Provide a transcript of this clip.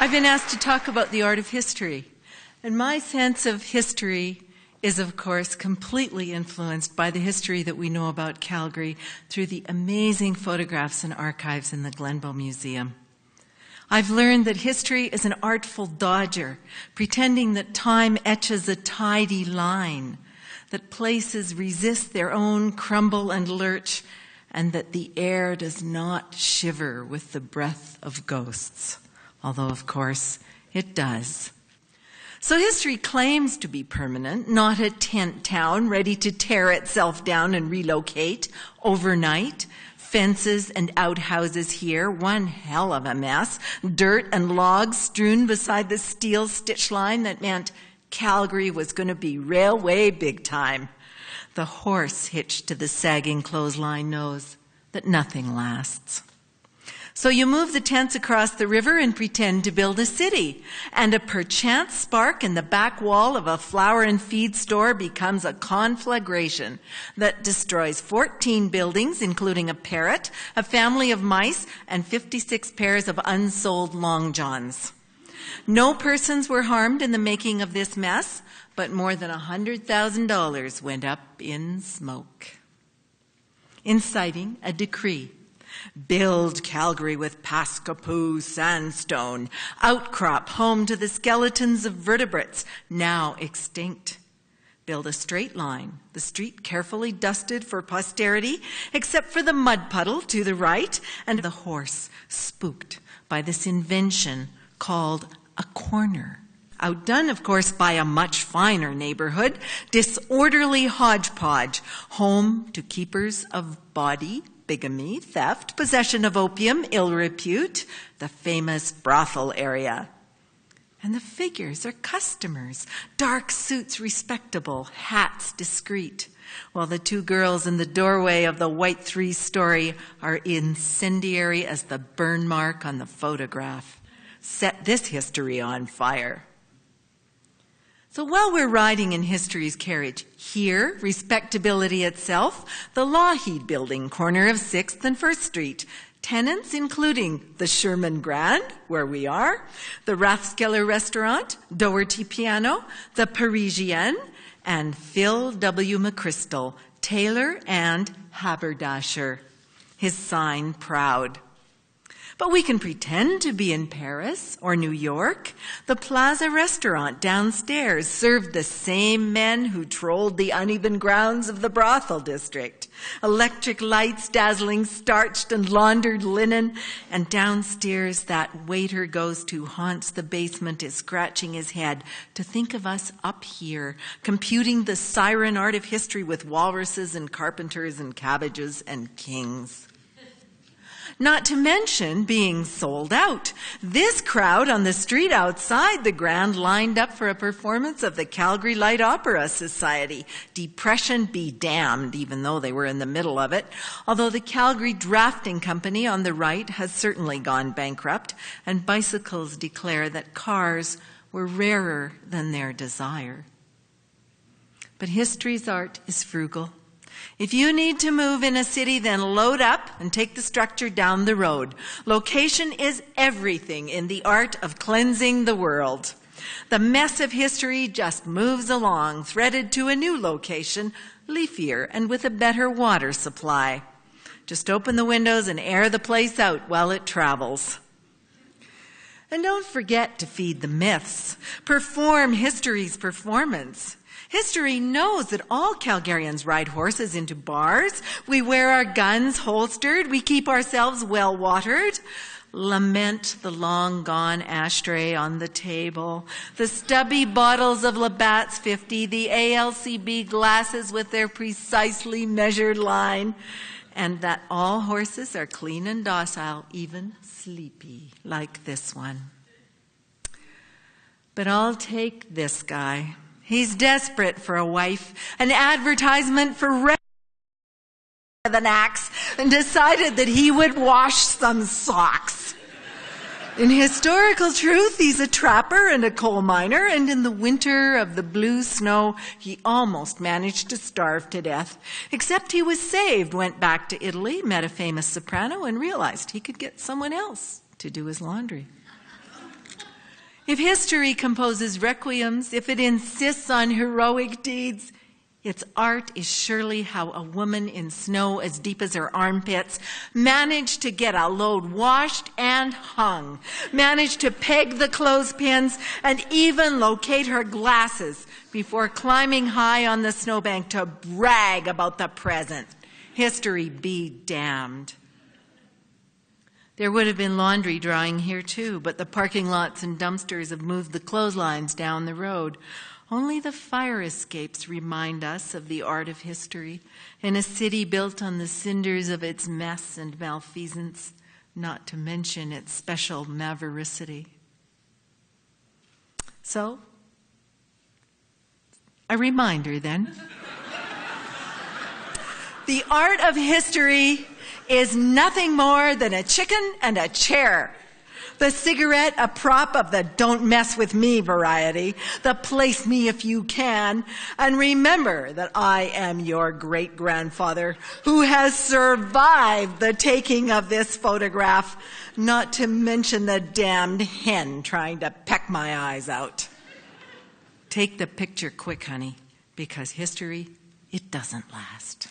I've been asked to talk about the art of history. And my sense of history is, of course, completely influenced by the history that we know about Calgary through the amazing photographs and archives in the Glenbow Museum. I've learned that history is an artful dodger, pretending that time etches a tidy line, that places resist their own crumble and lurch, and that the air does not shiver with the breath of ghosts. Although, of course, it does. So history claims to be permanent, not a tent town ready to tear itself down and relocate overnight. Fences and outhouses here, one hell of a mess. Dirt and logs strewn beside the steel stitch line that meant Calgary was going to be railway big time. The horse hitched to the sagging clothesline knows that nothing lasts. So you move the tents across the river and pretend to build a city. And a perchance spark in the back wall of a flour and feed store becomes a conflagration that destroys 14 buildings, including a parrot, a family of mice, and 56 pairs of unsold long johns. No persons were harmed in the making of this mess, but more than $100,000 went up in smoke. Inciting a decree. Build Calgary with Pascapoo sandstone, outcrop home to the skeletons of vertebrates, now extinct. Build a straight line, the street carefully dusted for posterity, except for the mud puddle to the right, and the horse spooked by this invention called a corner. Outdone, of course, by a much finer neighborhood, disorderly hodgepodge, home to keepers of body, bigamy, theft, possession of opium, ill repute, the famous brothel area. And the figures are customers, dark suits respectable, hats discreet, while the two girls in the doorway of the white three-story are incendiary as the burn mark on the photograph. Set this history on fire. So while we're riding in history's carriage, here, respectability itself, the Lougheed Building, corner of 6th and 1st Street. Tenants including the Sherman Grand, where we are, the Rathskeller Restaurant, Doherty Piano, the Parisienne, and Phil W. McChrystal, tailor and haberdasher. His sign proud. But we can pretend to be in Paris or New York. The Plaza Restaurant downstairs served the same men who trolled the uneven grounds of the brothel district. Electric lights, dazzling starched and laundered linen, and downstairs that waiter ghost who haunts the basement is scratching his head to think of us up here, computing the siren art of history with walruses and carpenters and cabbages and kings. Not to mention being sold out. This crowd on the street outside the Grand lined up for a performance of the Calgary Light Opera Society. Depression be damned, even though they were in the middle of it. Although the Calgary Drafting Company on the right has certainly gone bankrupt, and bicycles declare that cars were rarer than their desire. But history's art is frugal. If you need to move in a city, then load up and take the structure down the road. Location is everything in the art of cleansing the world. The mess of history just moves along, threaded to a new location, leafier and with a better water supply. Just open the windows and air the place out while it travels. And don't forget to feed the myths. Perform history's performance. History knows that all Calgarians ride horses into bars. We wear our guns holstered. We keep ourselves well watered. Lament the long-gone ashtray on the table, the stubby bottles of Labatt's 50, the ALCB glasses with their precisely measured line, and that all horses are clean and docile, even sleepy, like this one. But I'll take this guy. He's desperate for a wife, an advertisement for with an axe, and decided that he would wash some socks. In historical truth, he's a trapper and a coal miner, and in the winter of the blue snow, he almost managed to starve to death. Except he was saved, went back to Italy, met a famous soprano, and realized he could get someone else to do his laundry. If history composes requiems, if it insists on heroic deeds, its art is surely how a woman in snow as deep as her armpits managed to get a load washed and hung, managed to peg the clothespins, and even locate her glasses before climbing high on the snowbank to brag about the present. History be damned. There would have been laundry drying here too, but the parking lots and dumpsters have moved the clotheslines down the road. Only the fire escapes remind us of the art of history in a city built on the cinders of its mess and malfeasance, not to mention its special mavericity. So, a reminder then. The art of history is nothing more than a chicken and a chair. The cigarette, a prop of the don't mess with me variety, the place me if you can, and remember that I am your great-grandfather who has survived the taking of this photograph, not to mention the damned hen trying to peck my eyes out. Take the picture quick, honey, because history, it doesn't last.